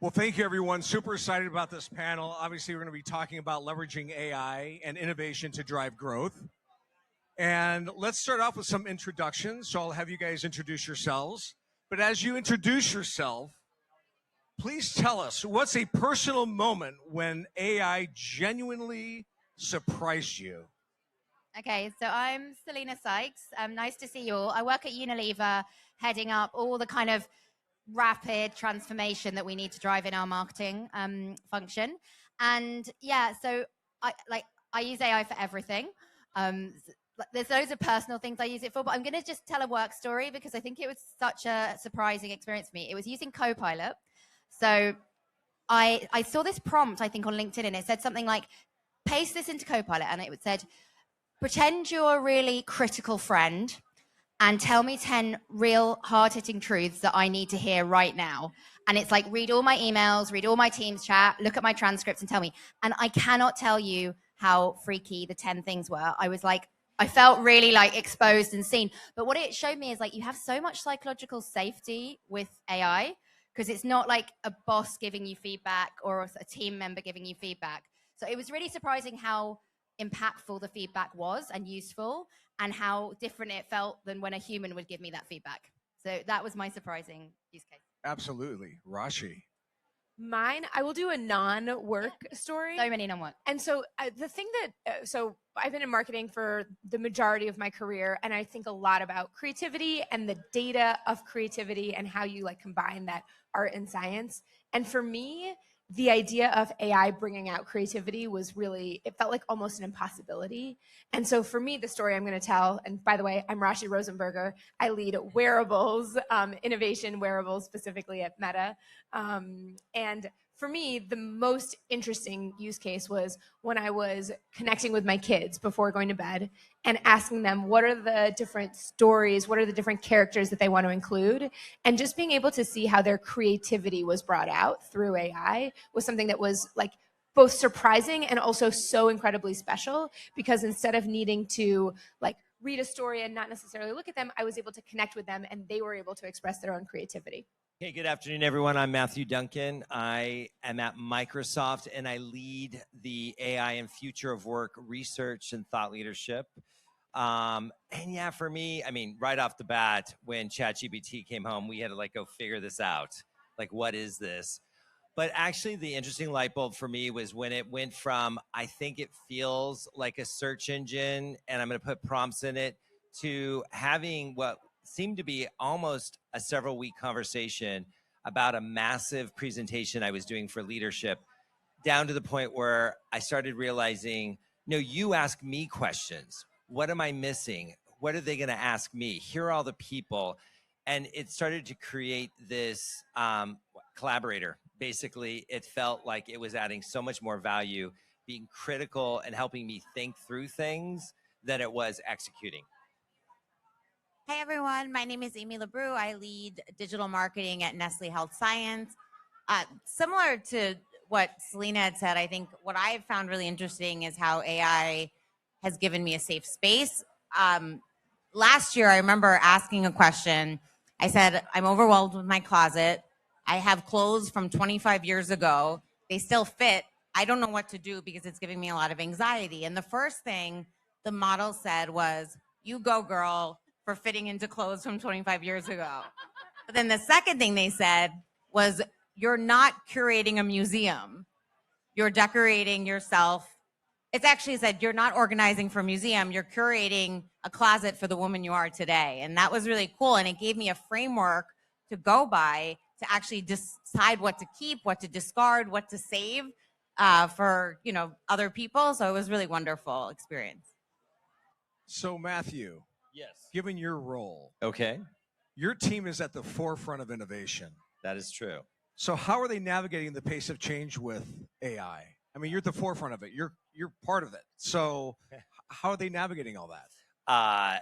Well, thank you, everyone. Super excited about this panel. Obviously, we're going to be talking about leveraging AI and innovation to drive growth. And let's start off with some introductions. So I'll have you guys introduce yourselves. But as you introduce yourself, please tell us, what's a personal moment when AI genuinely surprised you? Okay, so I'm Selina Sykes. Nice to see you all. I work at Unilever, heading up all the kind of rapid transformation that we need to drive in our marketing function. And yeah, so I use AI for everything. There's loads of personal things I use it for, but I'm going to just tell a work story because I think it was such a surprising experience for me. It was using Copilot. So I saw this prompt, I think, on LinkedIn, and it said something like, paste this into Copilot, and it said, pretend you're a really critical friend and tell me 10 real hard-hitting truths that I need to hear right now. And it's like, read all my emails, read all my Teams chat, look at my transcripts and tell me. And I cannot tell you how freaky the 10 things were. I was like, I felt really like exposed and seen. But what it showed me is like, you have so much psychological safety with AI because it's not like a boss giving you feedback or a team member giving you feedback. So it was really surprising how impactful the feedback was and useful, and how different it felt than when a human would give me that feedback. So that was my surprising use case. Absolutely. Raashi. Mine, I will do a non-work story. So many non-work. And so the thing that, so I've been in marketing for the majority of my career, and I think a lot about creativity and the data of creativity and how you like combine that art and science. And for me, the idea of AI bringing out creativity was really, it felt like almost an impossibility. And so for me, the story I'm going to tell, and by the way, I'm Raashi Rosenberger. I lead wearables, innovation wearables specifically at Meta. And for me, the most interesting use case was when I was connecting with my kids before going to bed and asking them what are the different stories, what are the different characters that they want to include, and just being able to see how their creativity was brought out through AI was something that was like both surprising and also so incredibly special, because instead of needing to like read a story and not necessarily look at them, I was able to connect with them and they were able to express their own creativity. Hey, good afternoon, everyone. I'm Matthew Duncan. I am at Microsoft, and I lead the AI and future of work research and thought leadership. And yeah, for me, I mean, right off the bat, when ChatGPT came home, we had to like go figure this out. Like, what is this? But actually, the interesting light bulb for me was when it went from, I think it feels like a search engine, and I'm going to put prompts in it, to having what seemed to be almost a several-week conversation about a massive presentation I was doing for leadership, down to the point where I started realizing, no, you ask me questions. What am I missing? What are they going to ask me? Here are all the people. And it started to create this collaborator. Basically, it felt like it was adding so much more value, being critical and helping me think through things than it was executing. Hey everyone, my name is Amy Labroo. I lead digital marketing at Nestlé Health Science. Similar to what Selina had said, I think what I've found really interesting is how AI has given me a safe space. Last year, I remember asking a question. I said, I'm overwhelmed with my closet. I have clothes from 25 years ago. They still fit. I don't know what to do because it's giving me a lot of anxiety. And the first thing the model said was, you go, girl, for fitting into clothes from 25 years ago. But then the second thing they said was, you're not curating a museum. You're decorating yourself. It's actually said, you're not organizing for a museum. You're curating a closet for the woman you are today. And that was really cool. And it gave me a framework to go by to actually decide what to keep, what to discard, what to save for other people. So it was really wonderful experience. So Matthew. Yes. Given your role, Okay. your team is at the forefront of innovation. That is true. So how are they navigating the pace of change with AI? I mean, you're at the forefront of it. You're part of it. So how are they navigating all that?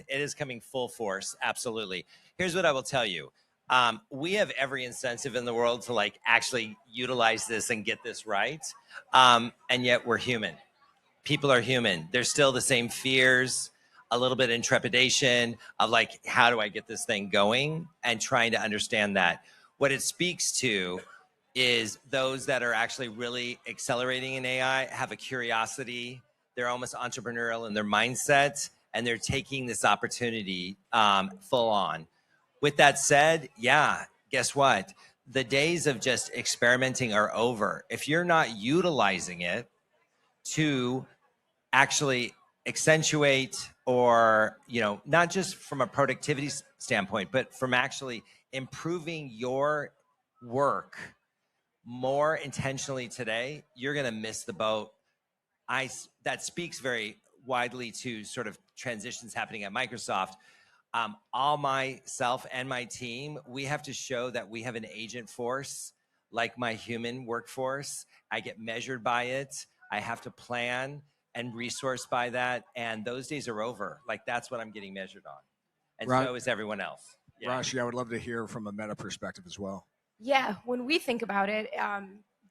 It is coming full force. Absolutely. Here's what I will tell you. We have every incentive in the world to like actually utilize this and get this right. And yet we're human. People are human. There's still the same fears, a little bit in trepidation of like, how do I get this thing going, and trying to understand that. What it speaks to is those that are actually really accelerating in AI have a curiosity. They're almost entrepreneurial in their mindset, and they're taking this opportunity full on. With that said, yeah, guess what? The days of just experimenting are over. If you're not utilizing it to actually accentuate or, not just from a productivity standpoint, but from actually improving your work more intentionally today, you're going to miss the boat. That speaks very widely to sort of transitions happening at Microsoft. All myself and my team, we have to show that we have an agent force like my human workforce. I get measured by it. I have to plan and resource by that. And those days are over. Like, that's what I'm getting measured on. And so is everyone else. Yeah. Raashi, I would love to hear from a meta perspective as well. Yeah, when we think about it,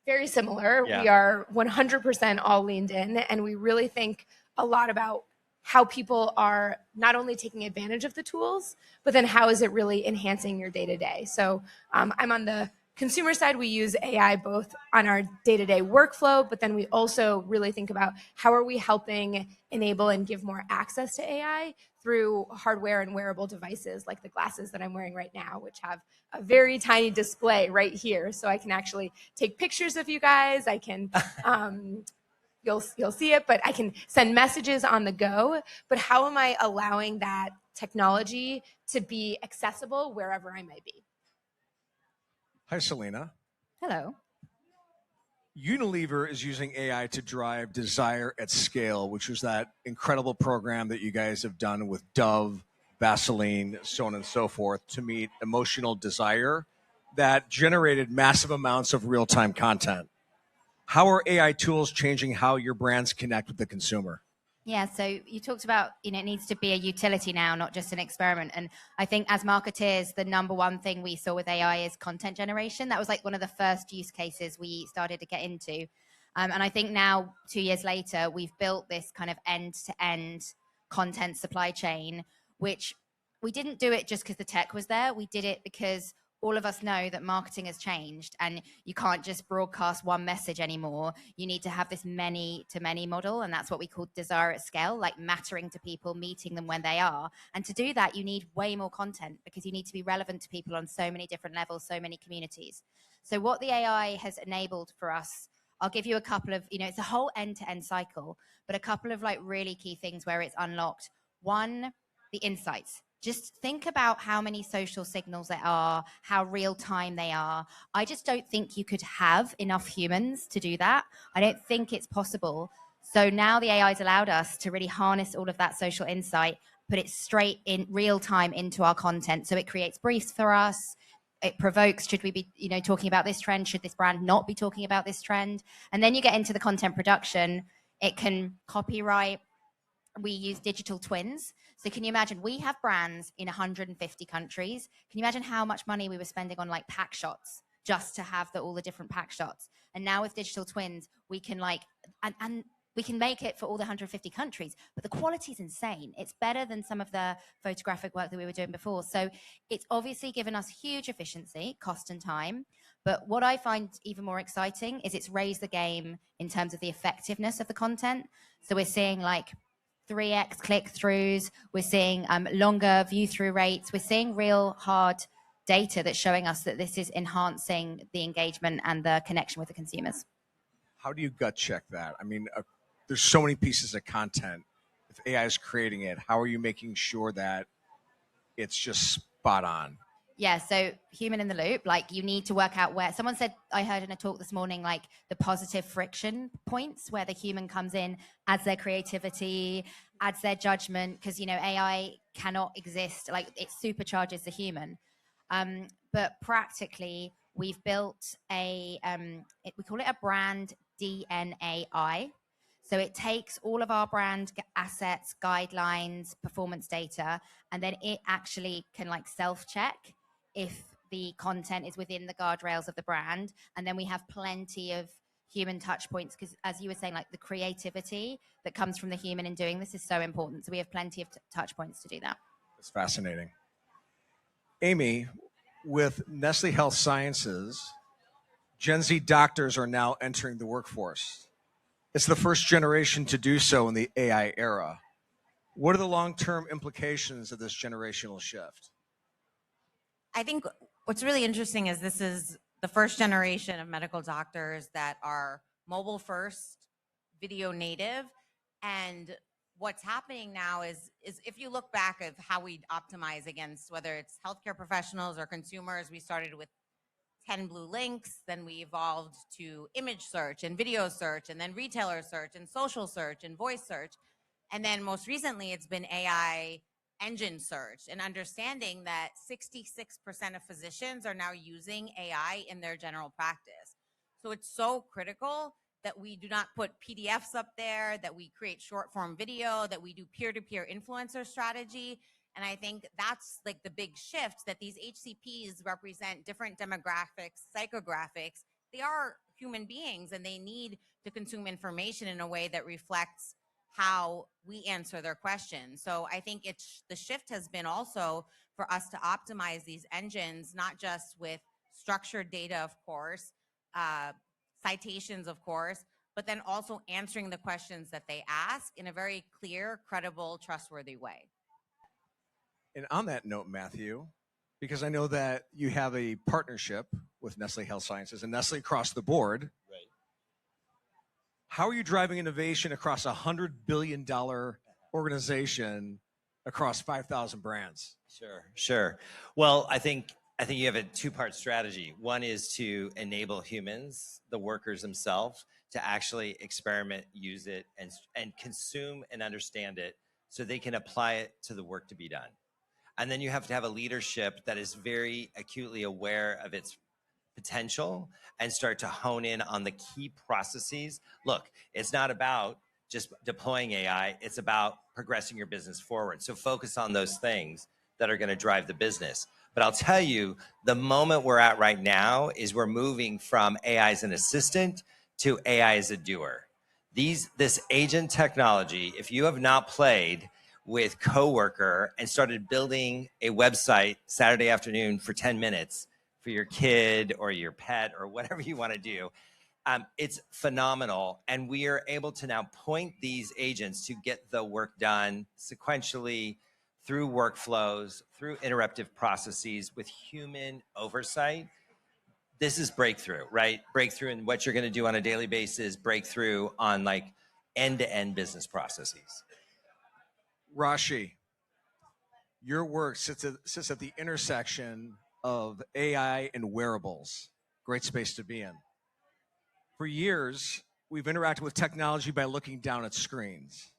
very similar. Yeah. We are 100% all leaned in, and we really think a lot about how people are not only taking advantage of the tools, but then how is it really enhancing your day-to-day. So I'm on the consumer side. We use AI both on our day-to-day workflow, but then we also really think about how are we helping enable and give more access to AI through hardware and wearable devices like the glasses that I'm wearing right now, which have a very tiny display right here. So I can actually take pictures of you guys. I can, you'll see it, but I can send messages on the go. But how am I allowing that technology to be accessible wherever I may be? Hi, Selina. Hello. Unilever is using AI to drive desire at scale, which was that incredible program that you guys have done with Dove, Vaseline, so on and so forth, to meet emotional desire that generated massive amounts of real-time content. How are AI tools changing how your brands connect with the consumer? Yeah, so you talked about, it needs to be a utility now, not just an experiment. And I think as marketeers, the number one thing we saw with AI is content generation. That was like one of the first use cases we started to get into. And I think now, 2 years later, we've built this kind of end-to-end content supply chain, which we didn't do it just because the tech was there. We did it because all of us know that marketing has changed and you can't just broadcast one message anymore. You need to have this many-to-many model, and that's what we call desire at scale, like mattering to people, meeting them when they are. And to do that, you need way more content because you need to be relevant to people on so many different levels, so many communities. So what the AI has enabled for us, I'll give you a couple of, it's a whole end-to-end cycle, but a couple of like really key things where it's unlocked. One, the insights. Just think about how many social signals there are, how real time they are. I just don't think you could have enough humans to do that. I don't think it's possible. So now the AI's allowed us to really harness all of that social insight, put it straight in real time into our content. So it creates briefs for us. It provokes, should we be, talking about this trend? Should this brand not be talking about this trend? And then you get into the content production. It can copyright. We use digital twins. So can you imagine, we have brands in 150 countries. Can you imagine how much money we were spending on like pack shots just to have all the different pack shots? And now with digital twins, we can and we can make it for all the 150 countries, but the quality is insane. It's better than some of the photographic work that we were doing before. So it's obviously given us huge efficiency, cost and time. But what I find even more exciting is it's raised the game in terms of the effectiveness of the content. So we're seeing like 3x click-throughs, we're seeing longer view-through rates, we're seeing real hard data that's showing us that this is enhancing the engagement and the connection with the consumers. How do you gut check that? I mean, there's so many pieces of content. If AI is creating it, how are you making sure that it's just spot on? Yeah, so human in the loop, like you need to work out where, someone said, I heard in a talk this morning, like the positive friction points where the human comes in, adds their creativity, adds their judgment, because, AI cannot exist, like it supercharges the human. But practically, we've built we call it a brand DNAi. So it takes all of our brand assets, guidelines, performance data, and then it actually can like self-check if the content is within the guardrails of the brand. And then we have plenty of human touch points because, as you were saying, like the creativity that comes from the human in doing this is so important. So we have plenty of touch points to do that. That's fascinating. Amy, with Nestlé Health Sciences, Gen Z doctors are now entering the workforce. It's the first generation to do so in the AI era. What are the long-term implications of this generational shift? I think what's really interesting is this is the first generation of medical doctors that are mobile first, video native. And what's happening now is if you look back at how we optimize against whether it's healthcare professionals or consumers, we started with 10 blue links, then we evolved to image search and video search, and then retailer search and social search and voice search. And then most recently, it's been AI engine search, and understanding that 66% of physicians are now using AI in their general practice. So it's so critical that we do not put PDFs up there, that we create short form video, that we do peer-to-peer influencer strategy. And I think that's like the big shift, that these HCPs represent different demographics, psychographics. They are human beings and they need to consume information in a way that reflects how we answer their questions. So I think the shift has been also for us to optimize these engines, not just with structured data, of course, citations, of course, but then also answering the questions that they ask in a very clear, credible, trustworthy way. And on that note, Matthew, because I know that you have a partnership with Nestlé Health Sciences and Nestlé across the board. Right. How are you driving innovation across a $100 billion organization across 5,000 brands? Sure. Well, I think you have a two-part strategy. One is to enable humans, the workers themselves, to actually experiment, use it, and consume and understand it so they can apply it to the work to be done. And then you have to have a leadership that is very acutely aware of its potential and start to hone in on the key processes. Look, it's not about just deploying AI, it's about progressing your business forward. So focus on those things that are going to drive the business. But I'll tell you, the moment we're at right now is we're moving from AI as an assistant to AI as a doer. This agent technology, if you have not played with Coworker and started building a website Saturday afternoon for 10 minutes for your kid or your pet or whatever you want to do, it's phenomenal. And we are able to now point these agents to get the work done sequentially through workflows, through interruptive processes with human oversight. This is breakthrough, right? Breakthrough in what you're going to do on a daily basis, breakthrough on like end-to-end business processes. Raashi, your work sits at the intersection of AI and wearables. Great space to be in. For years, we've interacted with technology by looking down at screens.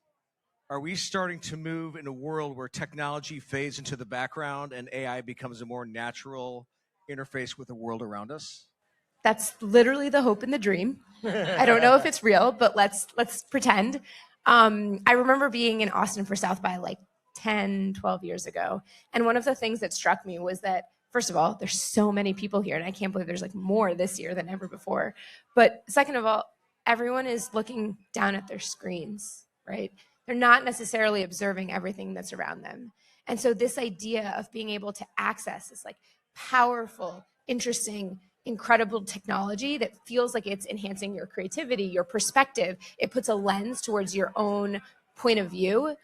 Are we starting to move in a world where technology fades into the background and AI becomes a more natural interface with the world around us? That's literally the hope and the dream. I don't know if it's real, but let's pretend. I remember being in Austin for South by like 10, 12 years ago. And one of the things that struck me was that, first of all, there's so many people here, and I can't believe there's like more this year than ever before. But second of all, everyone is looking down at their screens, right? They're not necessarily observing everything that's around them. And so this idea of being able to access this like powerful, interesting, incredible technology that feels like it's enhancing your creativity, your perspective, it puts a lens towards your own point of view.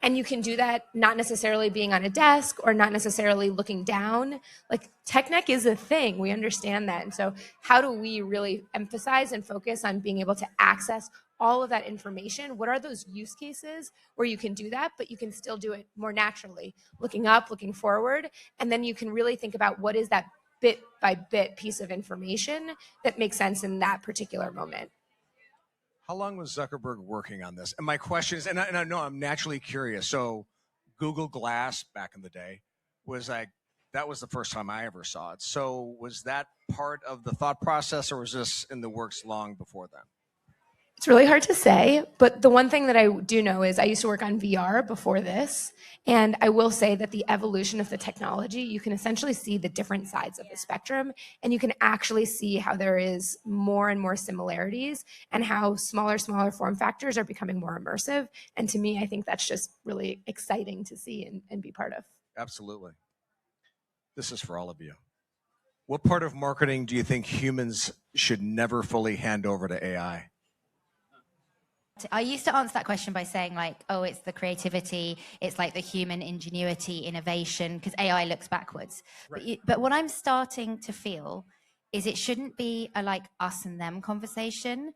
And you can do that not necessarily being on a desk or not necessarily looking down. Like TechNet is a thing. We understand that. And so how do we really emphasize and focus on being able to access all of that information? What are those use cases where you can do that, but you can still do it more naturally, looking up, looking forward. And then you can really think about what is that bit by bit piece of information that makes sense in that particular moment. How long was Zuckerberg working on this? And my question is, and I know I'm naturally curious. So Google Glass back in the day was like, that was the first time I ever saw it. So was that part of the thought process, or was this in the works long before then? It's really hard to say, but the one thing that I do know is I used to work on VR before this, and I will say that the evolution of the technology, you can essentially see the different sides of the spectrum, and you can actually see how there is more and more similarities and how smaller form factors are becoming more immersive. And to me, I think that's just really exciting to see and be part of. Absolutely. This is for all of you. What part of marketing do you think humans should never fully hand over to AI? I used to answer that question by saying like, oh, it's the creativity, it's like the human ingenuity, innovation, because AI looks backwards. Right. But what I'm starting to feel is it shouldn't be a like us and them conversation.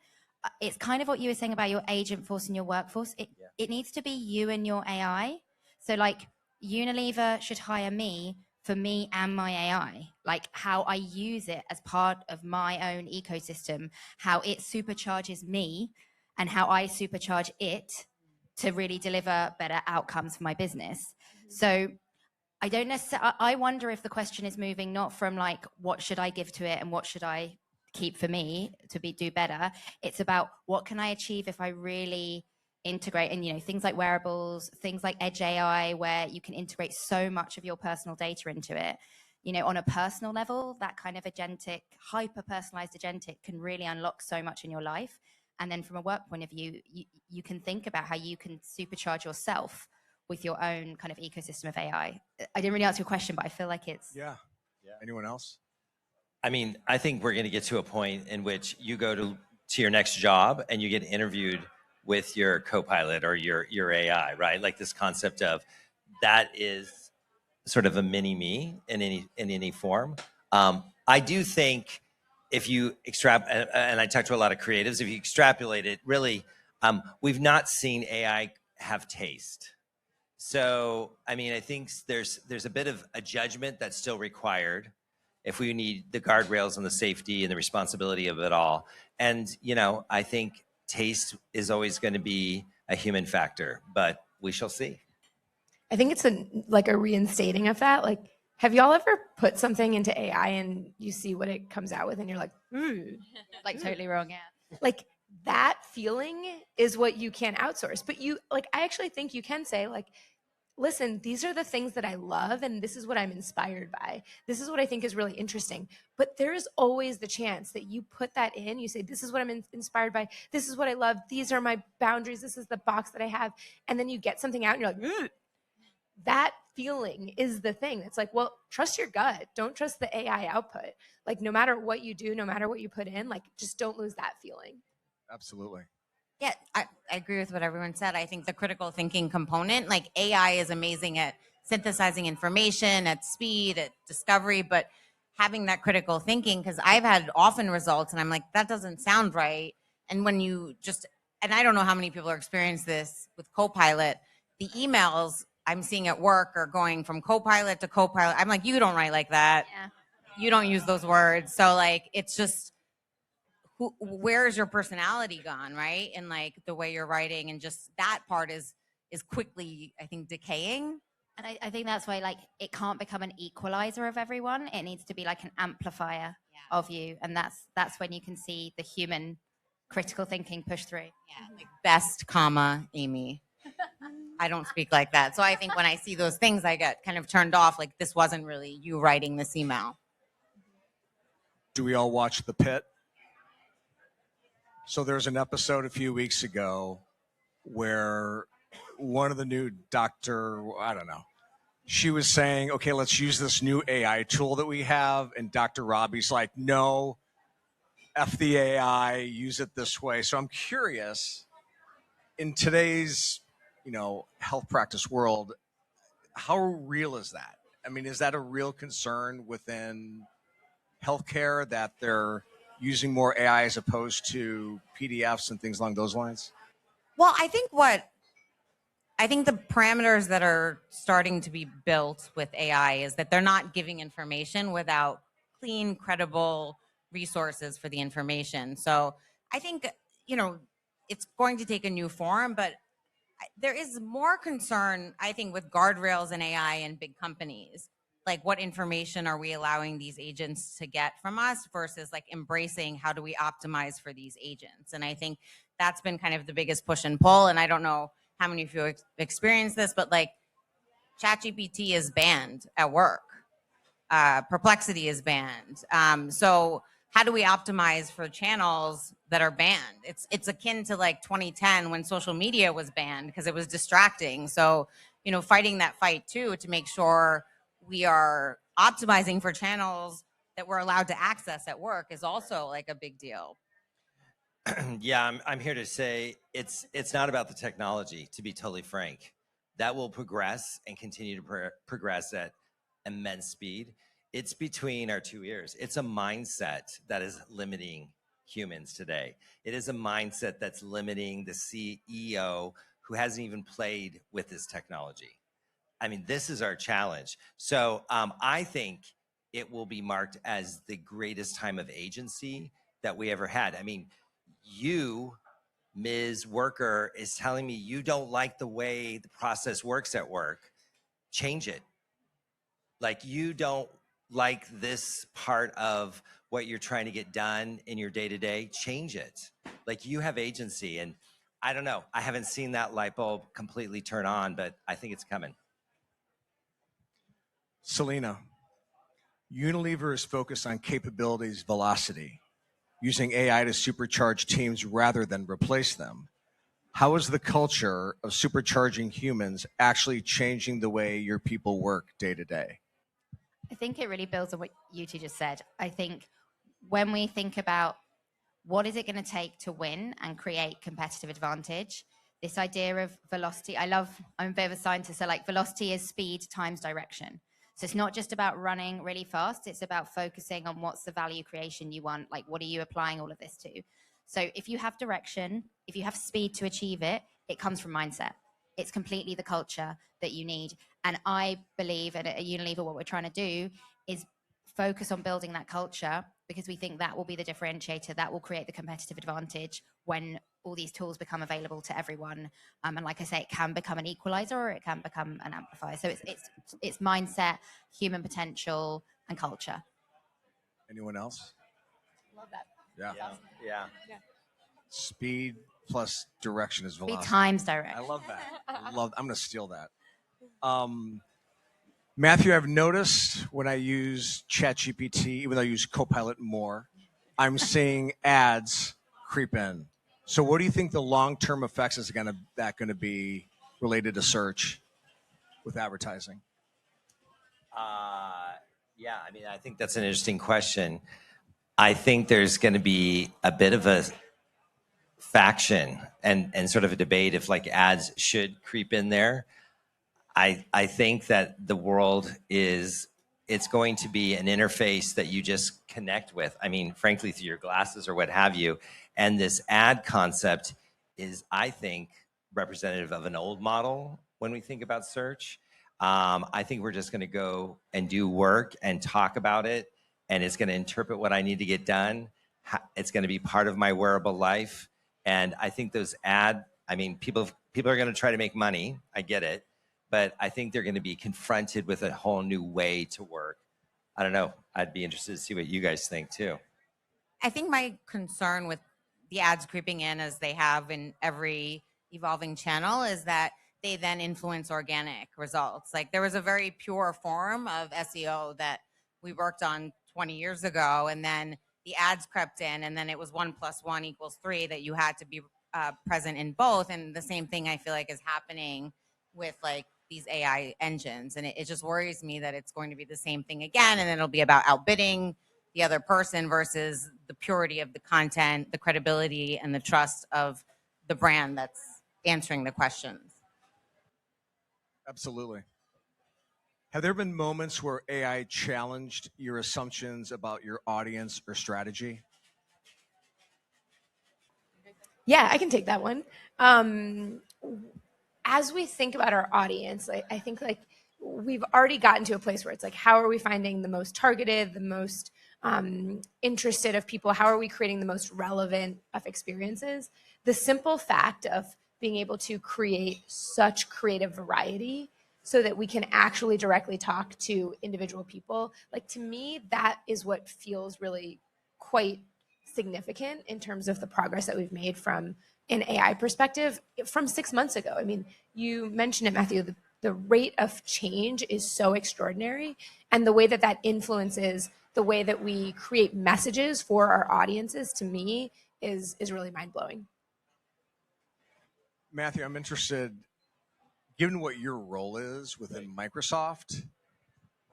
It's kind of what you were saying about your agent force and your workforce. It needs to be you and your AI. So like Unilever should hire me for me and my AI, like how I use it as part of my own ecosystem, how it supercharges me and how I supercharge it to really deliver better outcomes for my business. So I don't necessarily, I wonder if the question is moving not from like, what should I give to it and what should I keep for me to do better? It's about what can I achieve if I really integrate, and things like wearables, things like edge AI, where you can integrate so much of your personal data into it. On a personal level, that kind of agentic, hyper personalized agentic can really unlock so much in your life. And then from a work point of view, you can think about how you can supercharge yourself with your own kind of ecosystem of AI. I didn't really answer your question, but I feel like it's... Yeah. Anyone else? I mean, I think we're going to get to a point in which you go to your next job and you get interviewed with your co-pilot or your AI, right? Like this concept of that is sort of a mini me in any form. I do think if you extrapolate, and I talk to a lot of creatives, if you extrapolate it, really, we've not seen AI have taste. So, I mean, I think there's a bit of a judgment that's still required if we need the guardrails and the safety and the responsibility of it all. And, I think taste is always going to be a human factor, but we shall see. I think it's a reinstating of that. Like, have y'all ever put something into AI and you see what it comes out with and you're like, like totally wrong, yeah. Like that feeling is what you can't outsource. But I actually think you can say like, listen, these are the things that I love and this is what I'm inspired by. This is what I think is really interesting. But there's always the chance that you put that in, you say, this is what I'm inspired by. This is what I love. These are my boundaries. This is the box that I have. And then you get something out and you're like, ugh. That feeling is the thing. It's like, well, trust your gut. Don't trust the AI output. Like no matter what you do, no matter what you put in, like just don't lose that feeling. Absolutely. Yeah, I agree with what everyone said. I think the critical thinking component, like AI is amazing at synthesizing information, at speed, at discovery, but having that critical thinking, because I've had often results and I'm like, that doesn't sound right. And when you and I don't know how many people are experiencing this with Copilot, the emails I'm seeing at work are going from Copilot to Copilot. I'm like, you don't write like that. Yeah. You don't use those words. So like, it's just, where's your personality gone, right? And like the way you're writing, and just that part is quickly, I think, decaying. And I think that's why like it can't become an equalizer of everyone. It needs to be like an amplifier of you. And that's when you can see the human critical thinking push through. Yeah, like best, comma, Amy. I don't speak like that. So I think when I see those things, I get kind of turned off. Like this wasn't really you writing this email. Do we all watch The Pit? So there's an episode a few weeks ago where one of the new doctor, I don't know, she was saying, okay, let's use this new AI tool that we have. And Dr. Robbie's like, no, F the AI, use it this way. So I'm curious, in today's, health practice world, how real is that? I mean, is that a real concern within healthcare that they're using more AI as opposed to PDFs and things along those lines? Well, I think the parameters that are starting to be built with AI is that they're not giving information without clean, credible resources for the information. So I think, it's going to take a new form, but there is more concern, I think, with guardrails and AI and big companies. Like, what information are we allowing these agents to get from us versus like embracing how do we optimize for these agents? And I think that's been kind of the biggest push and pull. And I don't know how many of you experienced this, but like ChatGPT is banned at work. Perplexity is banned. So how do we optimize for channels that are banned? It's akin to like 2010 when social media was banned because it was distracting. So, fighting that fight too to make sure we are optimizing for channels that we're allowed to access at work is also like a big deal. Yeah, I'm here to say it's not about the technology, to be totally frank. That will progress and continue to progress at immense speed. It's between our two ears. It's a mindset that is limiting humans today. It is a mindset that's limiting the CEO who hasn't even played with this technology. I mean, this is our challenge. So I think it will be marked as the greatest time of agency that we ever had. I mean, you, Ms. Worker, is telling me you don't like the way the process works at work. Change it. Like, you don't like this part of what you're trying to get done in your day-to-day, change it. Like, you have agency. And I don't know, I haven't seen that light bulb completely turn on, but I think it's coming. Selina, Unilever is focused on capabilities velocity, using AI to supercharge teams rather than replace them. How is the culture of supercharging humans actually changing the way your people work day to day? I think it really builds on what you two just said. I think when we think about what is it going to take to win and create competitive advantage, this idea of velocity, I'm a bit of a scientist, so like velocity is speed times direction. So it's not just about running really fast, it's about focusing on what's the value creation you want, like what are you applying all of this to? So if you have direction, if you have speed to achieve it, it comes from mindset. It's completely the culture that you need. And I believe at Unilever, what we're trying to do is focus on building that culture, because we think that will be the differentiator, that will create the competitive advantage when all these tools become available to everyone. And like I say, it can become an equalizer or it can become an amplifier. So it's mindset, human potential, and culture. Anyone else? Love that. Yeah. Speed plus direction is velocity. Speed times direction. I love that. I'm going to steal that. Matthew, I've noticed when I use ChatGPT, even though I use Copilot more, I'm seeing ads creep in. So what do you think the long-term effects is going to be related to search with advertising? Yeah, I mean, I think that's an interesting question. I think there's going to be a bit of a faction and sort of a debate if like ads should creep in there. I think that the world it's going to be an interface that you just connect with. I mean, frankly, through your glasses or what have you. And this ad concept is, I think, representative of an old model when we think about search. I think we're just going to go and do work and talk about it, and it's going to interpret what I need to get done. It's going to be part of my wearable life. And I think those people are going to try to make money. I get it. But I think they're going to be confronted with a whole new way to work. I don't know. I'd be interested to see what you guys think too. I think my concern with the ads creeping in, as they have in every evolving channel, is that they then influence organic results. Like, there was a very pure form of SEO that we worked on 20 years ago, and then the ads crept in, and then it was 1 + 1 = 3, that you had to be present in both. And the same thing I feel like is happening with like these AI engines. And it just worries me that it's going to be the same thing again, and it'll be about outbidding the other person versus the purity of the content, the credibility, and the trust of the brand that's answering the questions. Absolutely. Have there been moments where AI challenged your assumptions about your audience or strategy? Yeah, I can take that one. As we think about our audience, I think like we've already gotten to a place where it's like, how are we finding the most targeted, the most interested of people? How are we creating the most relevant of experiences? The simple fact of being able to create such creative variety so that we can actually directly talk to individual people, like, to me, that is what feels really quite significant in terms of the progress that we've made from an AI perspective from 6 months ago. I mean, you mentioned it, Matthew, the rate of change is so extraordinary, and the way that that influences the way that we create messages for our audiences, to me, is really mind-blowing. Matthew, I'm interested, given what your role is within Microsoft,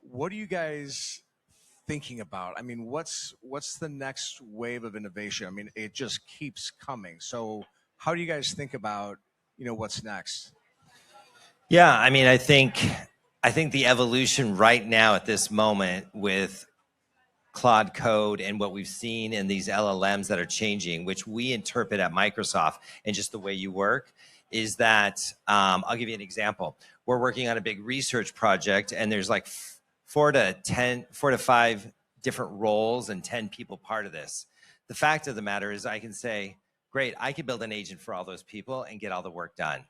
what do you guys thinking about? I mean, what's the next wave of innovation? I mean, it just keeps coming. So how do you guys think about, what's next? Yeah, I mean, I think the evolution right now at this moment with Claude Code and what we've seen in these LLMs that are changing, which we interpret at Microsoft and just the way you work, is that I'll give you an example. We're working on a big research project, and there's like 4 to 5 different roles and 10 people part of this. The fact of the matter is I can say, great, I could build an agent for all those people and get all the work done.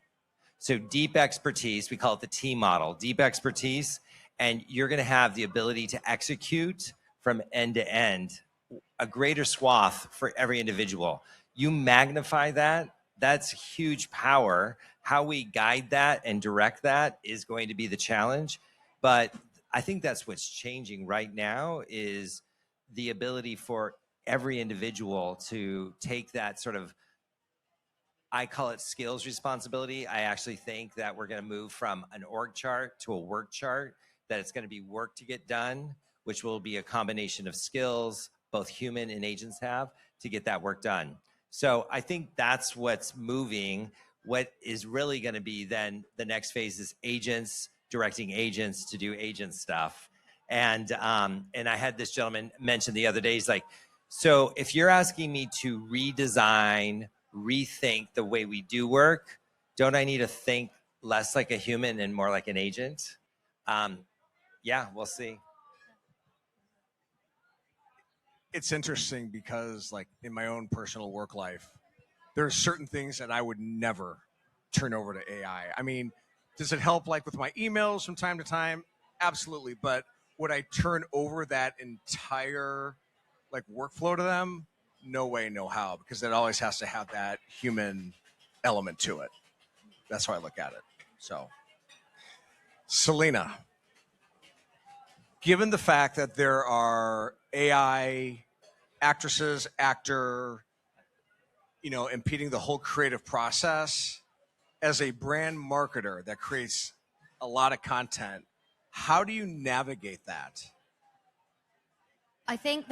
So deep expertise, we call it the T model, deep expertise, and you're going to have the ability to execute from end to end, a greater swath for every individual. You magnify that, that's huge power. How we guide that and direct that is going to be the challenge. But I think that's what's changing right now is the ability for every individual to take that sort of, I call it skills responsibility. I actually think that we're going to move from an org chart to a work chart, that it's going to be work to get done, which will be a combination of skills, both human and agents have, to get that work done. So I think that's what's moving. What is really going to be then the next phase is agents directing agents to do agent stuff. And I had this gentleman mention the other day, he's like, so if you're asking me to redesign, rethink the way we do work, don't I need to think less like a human and more like an agent? Yeah, we'll see. It's interesting because, like, in my own personal work life, there are certain things that I would never turn over to AI. I mean, does it help, like, with my emails from time to time? Absolutely. But would I turn over that entire, like, workflow to them? No way, no how, because it always has to have that human element to it. That's how I look at it. So, Selina, given the fact that there are AI actresses, actor, impeding the whole creative process, as a brand marketer that creates a lot of content, how do you navigate that? I think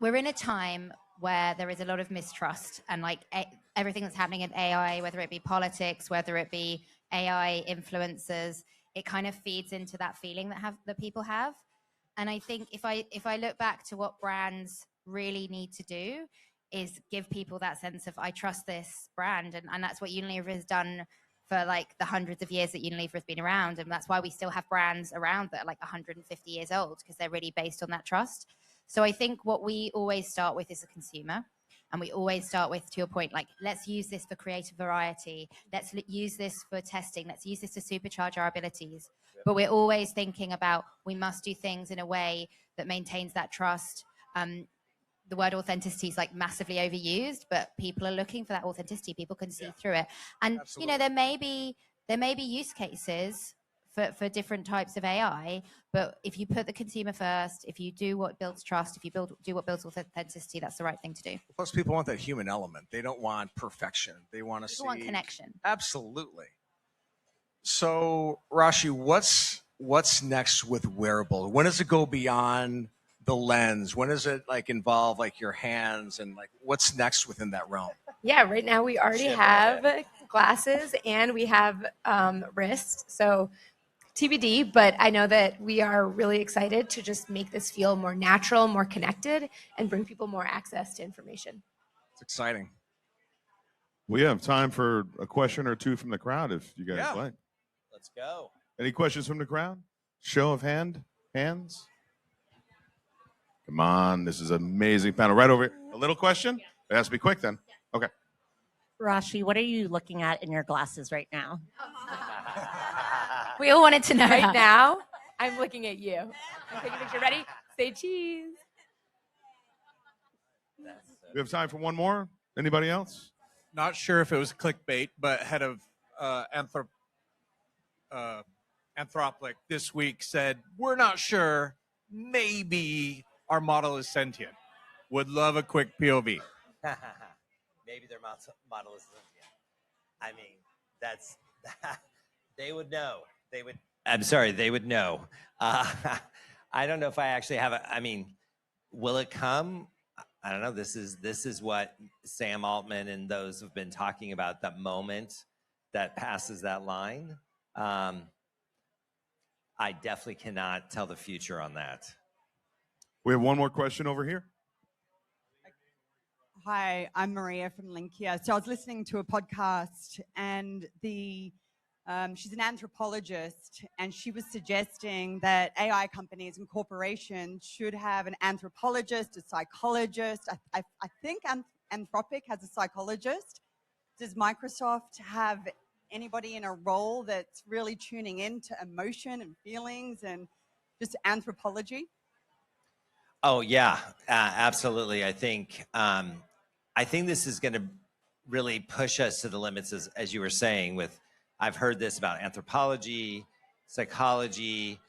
we're in a time where there is a lot of mistrust, and like everything that's happening in AI, whether it be politics, whether it be AI influencers, it kind of feeds into that feeling that people have. And I think if I look back to what brands really need to do is give people that sense of, I trust this brand. And that's what Unilever has done for like the hundreds of years that Unilever has been around. And that's why we still have brands around that are like 150 years old, because they're really based on that trust. So I think what we always start with is a consumer. And we always start with, to your point, like, let's use this for creative variety. Let's use this for testing. Let's use this to supercharge our abilities. But we're always thinking about, we must do things in a way that maintains that trust. The word authenticity is like massively overused, but people are looking for that authenticity. People can see through it. And, Absolutely. there may be use cases for different types of AI, but if you put the consumer first, if you do what builds trust, if you do what builds authenticity, that's the right thing to do. Plus, people want that human element. They don't want perfection. They want to see connection. Absolutely. So, Raashi, what's next with wearable? When does it go beyond the lens? When does it like involve like your hands, and like what's next within that realm? Yeah, right now we already have glasses and we have wrist. So TBD, but I know that we are really excited to just make this feel more natural, more connected, and bring people more access to information. It's exciting. We have time for a question or two from the crowd if you guys like. Let's go. Any questions from the crowd? Show of hands? Come on, this is an amazing panel. Right over here. A little question? It has to be quick then. Okay. Raashi, what are you looking at in your glasses right now? We all wanted to know. Right now, I'm looking at you. I'm taking a picture. Ready? Say cheese. We have time for one more. Anybody else? Not sure if it was clickbait, but head of Anthropic this week said, we're not sure, maybe our model is sentient. Would love a quick POV. Maybe their model is sentient. I mean, that's they would know. They would know. I don't know if I actually have I mean, will it come? I don't know. This is what Sam Altman and those have been talking about, that moment that passes that line. I definitely cannot tell the future on that. We have one more question over here. Hi, I'm Maria from Linkia. So I was listening to a podcast, and she's an anthropologist, and she was suggesting that AI companies and corporations should have an anthropologist, a psychologist. I think Anthropic has a psychologist. Does Microsoft have anybody in a role that's really tuning into emotion and feelings and just anthropology? Oh yeah, absolutely. I think this is going to really push us to the limits, as you were saying. I've heard this about anthropology, psychology,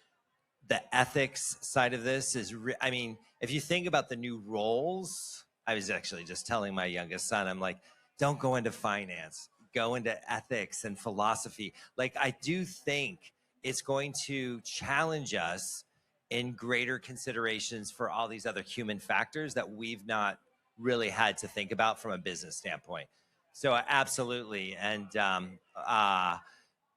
the ethics side of this is. I mean, if you think about the new roles, I was actually just telling my youngest son, I'm like, don't go into finance, go into ethics and philosophy. Like, I do think it's going to challenge us in greater considerations for all these other human factors that we've not really had to think about from a business standpoint. So absolutely. And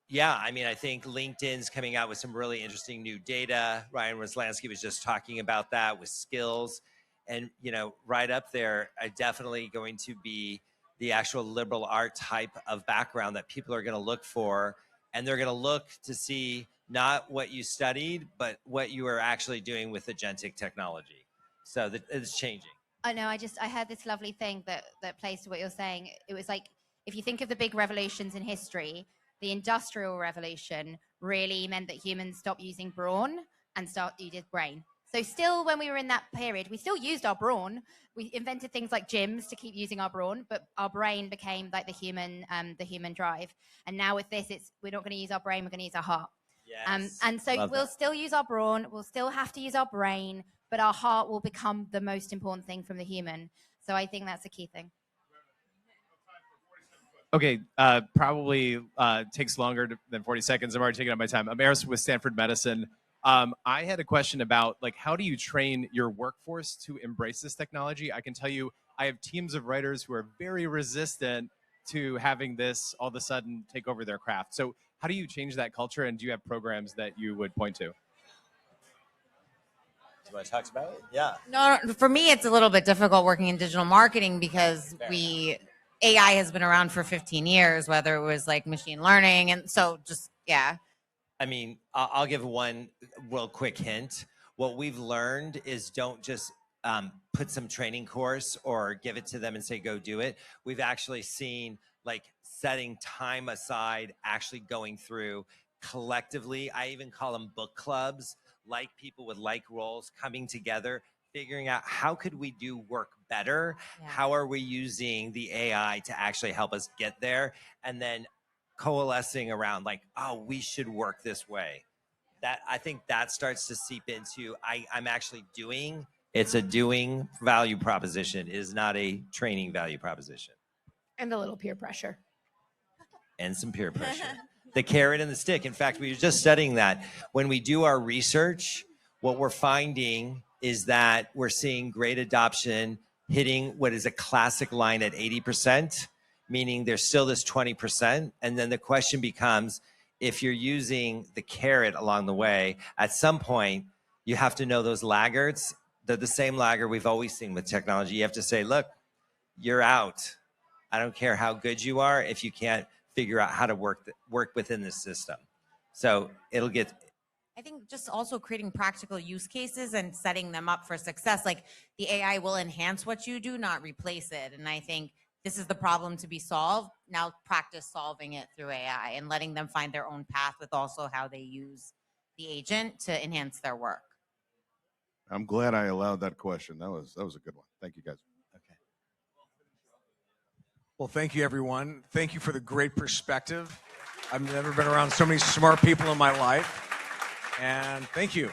yeah, I mean, I think LinkedIn's coming out with some really interesting new data. Ryan Roslansky was just talking about that with skills. And, you know, right up there, definitely going to be the actual liberal art type of background that people are going to look for. And they're going to look to see not what you studied, but what you are actually doing with agentic technology. So it's changing. I know. I heard this lovely thing that plays to what you're saying. It was like, if you think of the big revolutions in history, the Industrial Revolution really meant that humans stopped using brawn and using brain. So still, when we were in that period, we still used our brawn. We invented things like gyms to keep using our brawn, but our brain became like the human drive. And now with this, we're not going to use our brain, we're going to use our heart. Yes. And so we'll still use our brawn, we'll still have to use our brain, but our heart will become the most important thing from the human. So I think that's a key thing. Okay, probably takes longer than 40 seconds. I'm already taking up my time. I'm Eris with Stanford Medicine. I had a question about, like, how do you train your workforce to embrace this technology? I can tell you, I have teams of writers who are very resistant to having this all of a sudden take over their craft. So how do you change that culture, and do you have programs that you would point to? Do you want to talk about it? Yeah. No, for me, it's a little bit difficult working in digital marketing because AI has been around for 15 years, whether it was like machine learning. And so just, yeah. I mean, I'll give one real quick hint. What we've learned is don't just put some training course or give it to them and say, go do it. We've actually seen, like, setting time aside, actually going through collectively. I even call them book clubs, like people with like roles coming together, figuring out how could we do work better? Yeah. How are we using the AI to actually help us get there? And then coalescing around, like, oh, we should work this way. That, I think that starts to seep into, I'm actually doing. It's a doing value proposition. It is not a training value proposition. And a little peer pressure. And some peer pressure. The carrot and the stick. In fact, we were just studying that. When we do our research, what we're finding is that we're seeing great adoption hitting what is a classic line at 80%, meaning there's still this 20%. And then the question becomes, if you're using the carrot along the way, at some point, you have to know those laggards. They're the same laggard we've always seen with technology. You have to say, look, you're out. I don't care how good you are if you can't figure out how to work within the system. So it'll get... I think just also creating practical use cases and setting them up for success. Like, the AI will enhance what you do, not replace it. And I think this is the problem to be solved. Now practice solving it through AI and letting them find their own path with also how they use the agent to enhance their work. I'm glad I allowed that question. That was a good one. Thank you, guys. Okay. Well, thank you, everyone. Thank you for the great perspective. I've never been around so many smart people in my life. And thank you.